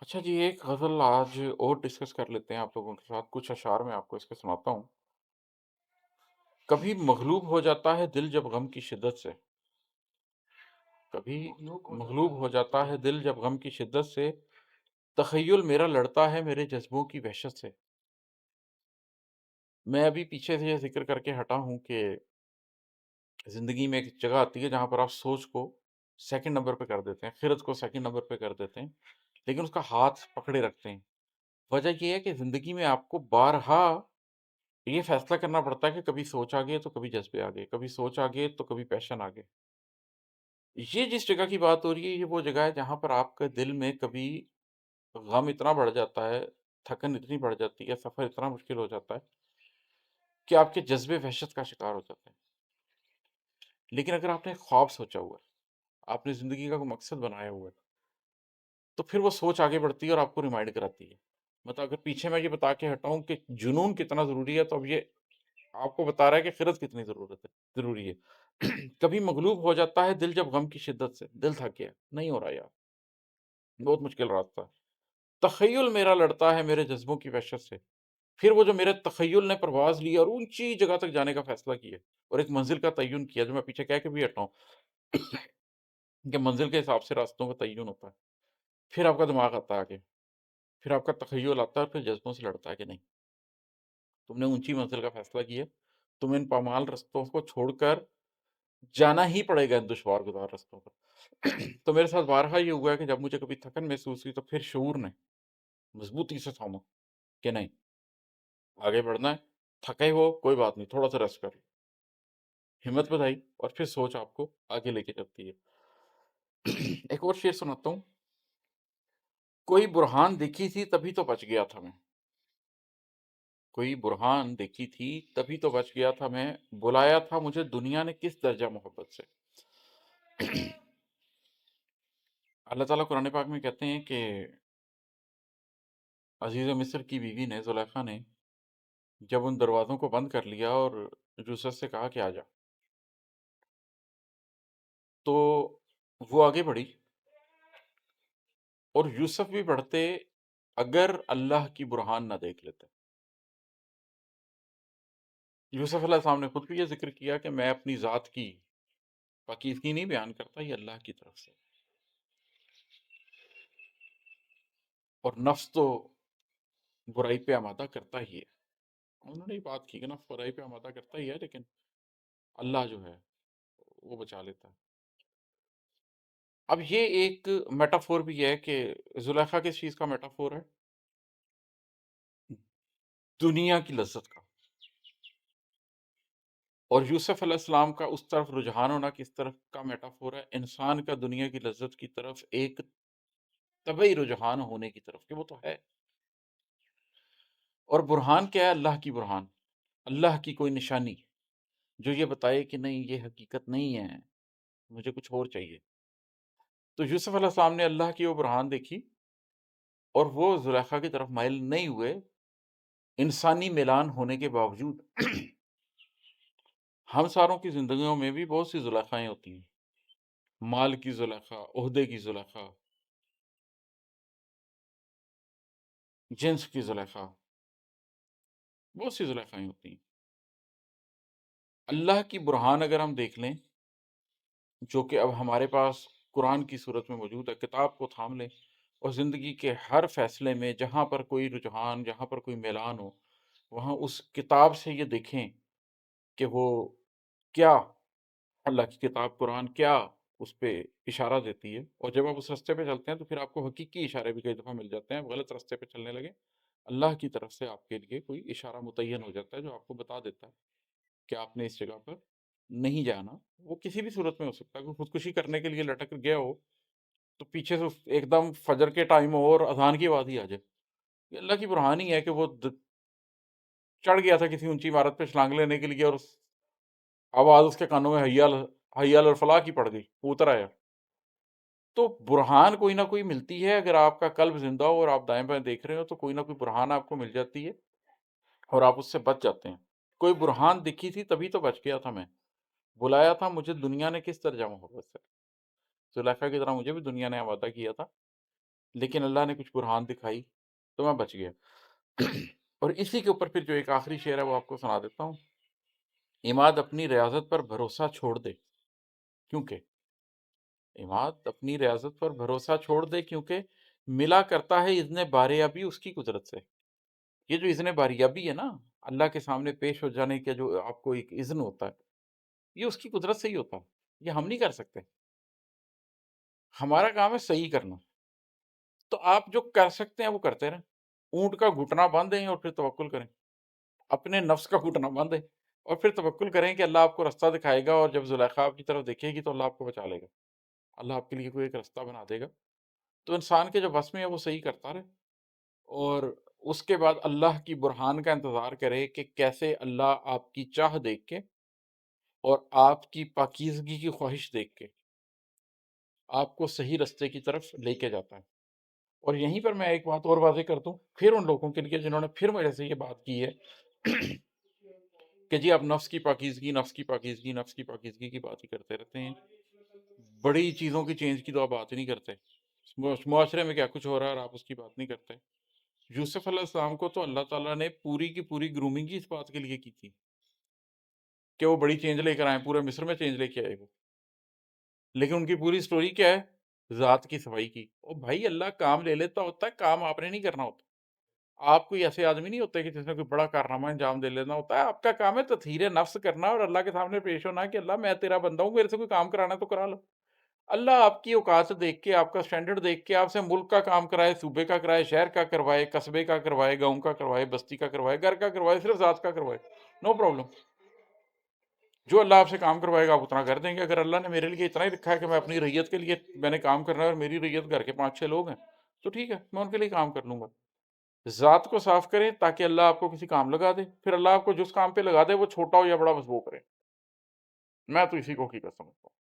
अच्छा जी, एक ग़ज़ल आज और डिस्कस कर लेते हैं आप लोगों के साथ। कुछ अशआर मैं आपको इसके सुनाता हूँ। कभी मग़लूब हो जाता है दिल जब गम की शिद्दत से, कभी मग़लूब हो जाता है दिल जब गम की शिद्दत से, तख़य्युल मेरा लड़ता है मेरे जज़्बों की वहशत से। मैं अभी पीछे से ये ज़िक्र करके हटा हूँ कि ज़िंदगी में एक जगह आती है जहाँ पर आप सोच को सेकंड नंबर पे कर देते हैं, ख़िरत को सेकंड नंबर पे कर देते हैं, लेकिन उसका हाथ पकड़े रखते हैं। वजह ये है कि ज़िंदगी में आपको बारहा ये फैसला करना पड़ता है कि कभी सोच आगे तो कभी जज़्बे आगे, कभी सोच आगे तो कभी पैशन आगे। ये जिस जगह की बात हो रही है, ये वो जगह है जहाँ पर आपके दिल में कभी गम इतना बढ़ जाता है, थकन इतनी बढ़ जाती है, सफ़र इतना मुश्किल हो जाता है कि आपके जज़्बे वहशत का शिकार हो जाते हैं। लेकिन अगर आपने ख्वाब सोचा हुआ है, आपने ज़िंदगी का कोई मकसद बनाया हुआ है, तो फिर वो सोच आगे बढ़ती है और आपको रिमाइंड कराती है। मतलब अगर पीछे मैं ये बता के हटा हूँ कि जुनून कितना ज़रूरी है, तो अब ये आपको बता रहा है कि ख़िरत कितनी ज़रूरी है। कभी मग़लूब हो जाता है दिल जब गम की शिद्दत से, दिल थक गया, नहीं हो रहा यार, बहुत मुश्किल रास्ता है। तख़य्युल मेरा लड़ता है मेरे जज़्बों की वहशत से। फिर वो जो मेरे तख़य्युल ने परवाज़ ली और ऊँची जगह तक जाने का फ़ैसला किया और एक मंज़िल का तय्युन किया, जो मैं पीछे कह के भी हटा हूँ कि मंज़िल के हिसाब से रास्तों का तय्युन होता है। फिर आपका दिमाग आता है आगे, फिर आपका तख़य्युल आता है और फिर जज़्बों से लड़ता है कि नहीं, तुमने ऊँची मंज़िल का फ़ैसला किया, तुम्हें इन पामाल रास्तों को छोड़कर जाना ही पड़ेगा इन दुश्वार-गुज़ार रास्तों पर। तो मेरे साथ बारहा ये हुआ है कि जब मुझे कभी थकन महसूस हुई, तो फिर शऊर ने मज़बूती से थामा कि नहीं, आगे बढ़ना है, थके हो कोई बात नहीं, थोड़ा-सा रेस्ट कर लो। हिम्मत बधाई और फिर सोच आपको आगे लेके चलती है। एक और शेर सुनाता हूँ। कोई बुरहान देखी थी तभी तो बच गया था मैं। कोई बुरहान देखी थी तभी तो बच गया था मैं, बुलाया था मुझे दुनिया ने किस दर्जा मोहब्बत से। अल्लाह ताला कुरान पाक में कहते हैं कि अज़ीज़ मिस्र की बीवी ने, ज़ुलेखा ने, जब उन दरवाज़ों को बंद कर लिया और यूसुफ से कहा कि आजा, तो वो आगे बढ़ी और यूसुफ भी बढ़ते अगर अल्लाह की बुरहान ना देख लेते। यूसुफ अलैहिस्सलाम ने खुद भी ये ज़िक्र किया कि मैं अपनी ज़ात की पाकीज़गी नहीं बयान करता, ये अल्लाह की तरफ से, और नफ्स तो बुराई पे आमादा करता ही है। उन्होंने ये बात की कि नफ्स बुराई पे आमादा करता ही है, लेकिन अल्लाह जो है वो बचा लेता है। अब ये एक मेटाफोर भी है कि ज़ुलेखा किस चीज़ का मेटाफोर है? दुनिया की लज़्ज़त का। और यूसुफ अलैहिस्सलाम का उस तरफ रुझान होना किस तरफ का मेटाफोर है? इंसान का दुनिया की लज़्ज़त की तरफ एक तबई रुझान होने की तरफ, कि वो तो है। और बुरहान क्या है? अल्लाह की बुरहान, अल्लाह की कोई निशानी जो ये बताए कि नहीं, ये हकीकत नहीं है, मुझे कुछ और चाहिए। तो यूसुफ अलैहिस्सलाम ने अल्लाह की वो बुरहान देखी और वो ज़ुलेखा की तरफ माइल नहीं हुए, इंसानी मिलान होने के बावजूद। हम सारों की ज़िंदगियों में भी बहुत सी ज़ुलेखाएँ होती हैं। माल की ज़ुलेखा, ओहदे की ज़ुलेखा, जिन्स की ज़ुलेखा, बहुत सी ज़ुलेखाएँ होती हैं। अल्लाह की बुरहान अगर हम देख लें, जो कि अब हमारे पास कुरान की सूरत में मौजूद है, किताब को थाम लें और ज़िंदगी के हर फ़ैसले में जहाँ पर कोई रुझान, जहाँ पर कोई मैलान हो, वहाँ उस किताब से ये देखें कि वो क्या, अल्लाह की किताब कुरान क्या उस पे इशारा देती है। और जब आप उस रास्ते पे चलते हैं, तो फिर आपको हकीकी इशारे भी कई दफ़ा मिल जाते हैं। आप गलत रास्ते पे चलने लगे, अल्लाह की तरफ से आपके लिए कोई इशारा मुतय्यन हो जाता है, जो आपको बता देता है कि आपने इस जगह पर नहीं जाना। वो किसी भी सूरत में हो सकता है, कोई खुदकुशी करने के लिए लटक गया हो, तो पीछे से एकदम फजर के टाइम हो और अज़ान की आवाज़ ही आ जाए। ये अल्लाह की बुरहान ही है कि वो चढ़ गया था किसी ऊंची इमारत पे छलांग लेने के लिए, और आवाज़ उसके कानों में हय्या अलल फलाह की पड़ गई, वो उतर आया। तो बुरहान कोई ना कोई मिलती है, अगर आपका कल्ब ज़िंदा हो और आप दाएँ-बाएँ देख रहे हो, तो कोई ना कोई बुरहान आपको मिल जाती है और आप उससे बच जाते हैं। कोई बुरहान दिखी थी तभी तो बच गया था मैं, बुलाया था मुझे दुनिया ने किस दरजा मोहब्बत से। ज़ुलेखा की तरह मुझे भी दुनिया ने आमादा किया था, لیکن اللہ نے کچھ برہان دکھائی تو میں بچ گیا۔ اور اسی کے اوپر پھر جو ایک آخری شعر ہے وہ آپ کو سنا دیتا ہوں۔ عماد اپنی ریاضت پر بھروسہ چھوڑ دے کیونکہ عماد اپنی ریاضت پر بھروسہ چھوڑ دے کیونکہ ملا کرتا ہے اذن باریابی اس کی قدرت سے۔ یہ جو اذن باریابی ہے نا، اللہ کے سامنے پیش ہو جانے کا جو آپ کو ایک اذن ہوتا ہے، یہ اس کی قدرت سے ہی ہوتا ہے، یہ ہم نہیں کر سکتے۔ ہمارا کام ہے صحیح کرنا، تو آپ جو کر سکتے ہیں وہ کرتے رہیں۔ اونٹ کا گھٹنا باندھیں اور پھر توکل کریں، اپنے نفس کا گھٹنا باندھیں اور پھر توکل کریں کہ اللہ آپ کو رستہ دکھائے گا، اور جب زلیخا آپ کی طرف دیکھے گی تو اللہ آپ کو بچا لے گا، اللہ آپ کے لیے کوئی ایک رستہ بنا دے گا۔ تو انسان کے جو بس میں ہے وہ صحیح کرتا رہے، اور اس کے بعد اللہ کی برہان کا انتظار کرے کہ کیسے اللہ آپ کی چاہ دیکھ کے اور آپ کی پاکیزگی کی خواہش دیکھ کے آپ کو صحیح رستے کی طرف لے کے جاتا ہے۔ اور یہیں پر میں ایک بات اور واضح کر دوں پھر ان لوگوں کے لیے جنہوں نے پھر میرے سے یہ بات کی ہے کہ جی آپ نفس کی پاکیزگی نفس کی پاکیزگی نفس کی پاکیزگی کی بات ہی کرتے رہتے ہیں، بڑی چیزوں کی چینج کی تو آپ بات ہی نہیں کرتے، معاشرے میں کیا کچھ ہو رہا ہے اور آپ اس کی بات نہیں کرتے۔ یوسف علیہ السلام کو تو اللہ تعالیٰ نے پوری کی پوری گرومنگ ہی اس بات کے لیے کی تھی کہ وہ بڑی چینج لے کر آئیں، پورے مصر میں چینج لے کے آئے وہ، لیکن ان کی پوری سٹوری کیا ہے؟ ذات کی صفائی کی۔ او بھائی اللہ کام لے لیتا ہوتا ہے، کام آپ نے نہیں کرنا ہوتا۔ آپ کوئی ایسے آدمی نہیں ہوتے کہ جس نے کوئی بڑا کارنامہ انجام دے لینا ہوتا ہے، آپ کا کام ہے تطہیر نفس کرنا اور اللہ کے سامنے پیش ہونا کہ اللہ میں تیرا بندہ ہوں، میرے سے کوئی کام کرانا ہے تو کرا لو۔ اللہ آپ کی اوقات دیکھ کے، آپ کا سٹینڈرڈ دیکھ کے آپ سے ملک کا کام کرائے، صوبے کا کرائے، شہر کا کروائے، قصبے کا کروائے، گاؤں کا کروائے، بستی کا کروائے، گھر کا کروائے، صرف ذات کا کروائے، نو پرابلم۔ جو اللہ آپ سے کام کروائے گا آپ اتنا کر دیں گے۔ اگر اللہ نے میرے لیے اتنا ہی رکھا ہے کہ میں اپنی ریت کے لیے میں نے کام کرنا ہے اور میری ریت گھر کے 5-6 لوگ ہیں تو ٹھیک ہے، میں ان کے لیے کام کر لوں گا۔ ذات کو صاف کریں تاکہ اللہ آپ کو کسی کام لگا دے، پھر اللہ آپ کو جس کام پہ لگا دے وہ چھوٹا ہو یا بڑا بس وہ کرے۔ میں تو اسی کو حقیقت سمجھتا ہوں۔